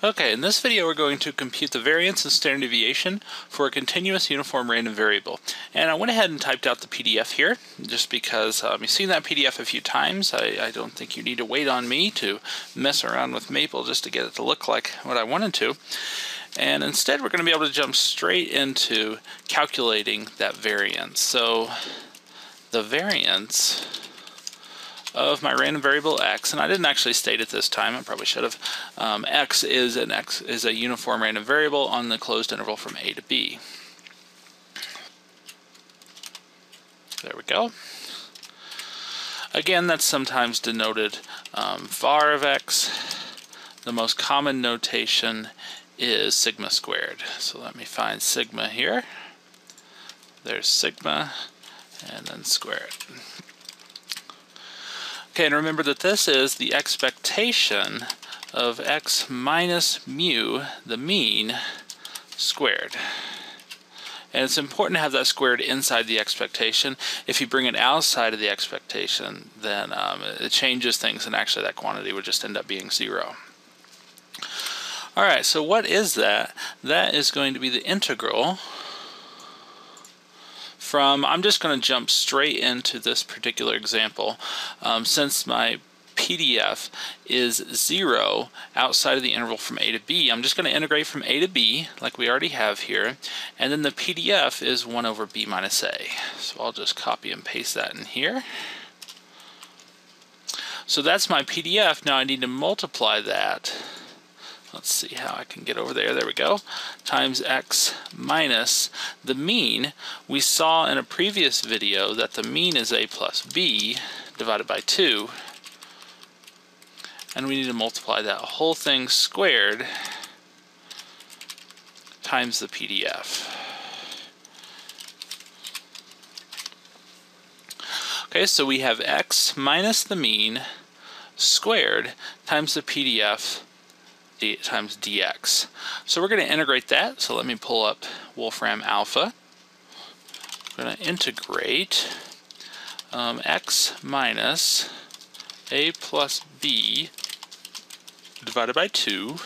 Okay, in this video we're going to compute the variance and standard deviation for a continuous uniform random variable. And I went ahead and typed out the PDF here, just because you've seen that PDF a few times. I don't think you need to wait on me to mess around with Maple just to get it to look like what I wanted to. And instead we're going to be able to jump straight into calculating that variance. So the variance of my random variable x, and I didn't actually state it this time, I probably should have. X is a uniform random variable on the closed interval from a to b. There we go. Again, that's sometimes denoted var of x. The most common notation is sigma squared. So let me find sigma here. There's sigma, and then square it. Okay, and remember that this is the expectation of x minus mu, the mean, squared. And it's important to have that squared inside the expectation. If you bring it outside of the expectation, then it changes things, and actually that quantity would just end up being 0. Alright, so what is that? That is going to be the integral from, I'm just going to jump straight into this particular example. Since my PDF is 0 outside of the interval from a to b, I'm just going to integrate from a to b like we already have here, and then the PDF is 1 over b minus a. So I'll just copy and paste that in here. So that's my PDF. Now I need to multiply that. Let's see how I can get over there. There we go. Times x minus the mean. We saw in a previous video that the mean is a plus b divided by 2. And we need to multiply that whole thing squared times the PDF. Okay, so we have x minus the mean squared times the PDF times dx. So we're going to integrate that. So let me pull up Wolfram alpha. We're going to integrate x minus a plus b divided by 2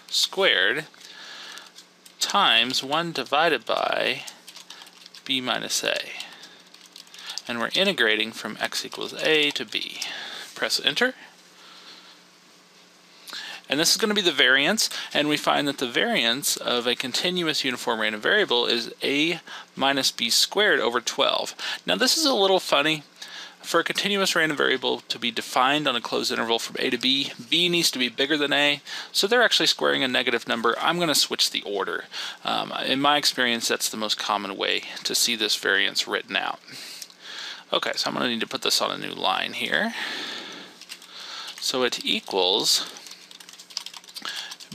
squared times 1 divided by b minus a. And we're integrating from x equals a to b. Press enter. And this is going to be the variance, and we find that the variance of a continuous uniform random variable is a minus b squared over 12. Now this is a little funny. For a continuous random variable to be defined on a closed interval from a to b, b needs to be bigger than a, so they're actually squaring a negative number. I'm going to switch the order. In my experience, that's the most common way to see this variance written out. Okay, so I'm going to need to put this on a new line here. So it equals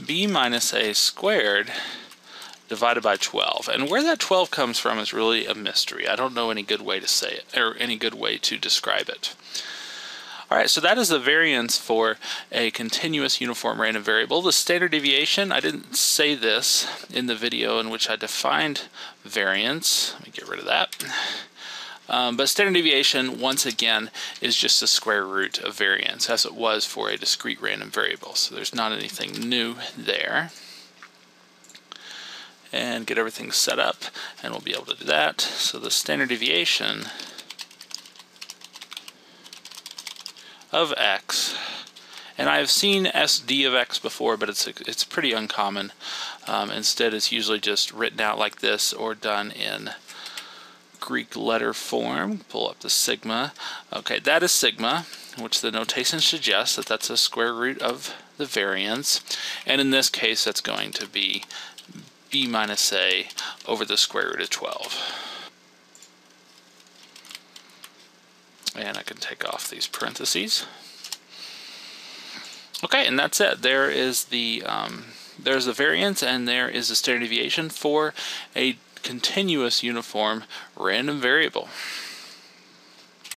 b minus a squared divided by 12. And where that 12 comes from is really a mystery. I don't know any good way to say it, or any good way to describe it. Alright, so that is the variance for a continuous uniform random variable. The standard deviation, I didn't say this in the video in which I defined variance. Let me get rid of that. But standard deviation, once again, is just the square root of variance, as it was for a discrete random variable. So there's not anything new there. And get everything set up, and we'll be able to do that. So the standard deviation of x, and I've seen SD of x before, but it's pretty uncommon. Instead, it's usually just written out like this or done in Greek letter form. Pull up the sigma. Okay, that is sigma, which the notation suggests that that's a square root of the variance. And in this case, that's going to be b minus a over the square root of 12. And I can take off these parentheses. Okay, and that's it. There is the there's the variance, and there is the standard deviation for a continuous uniform random variable.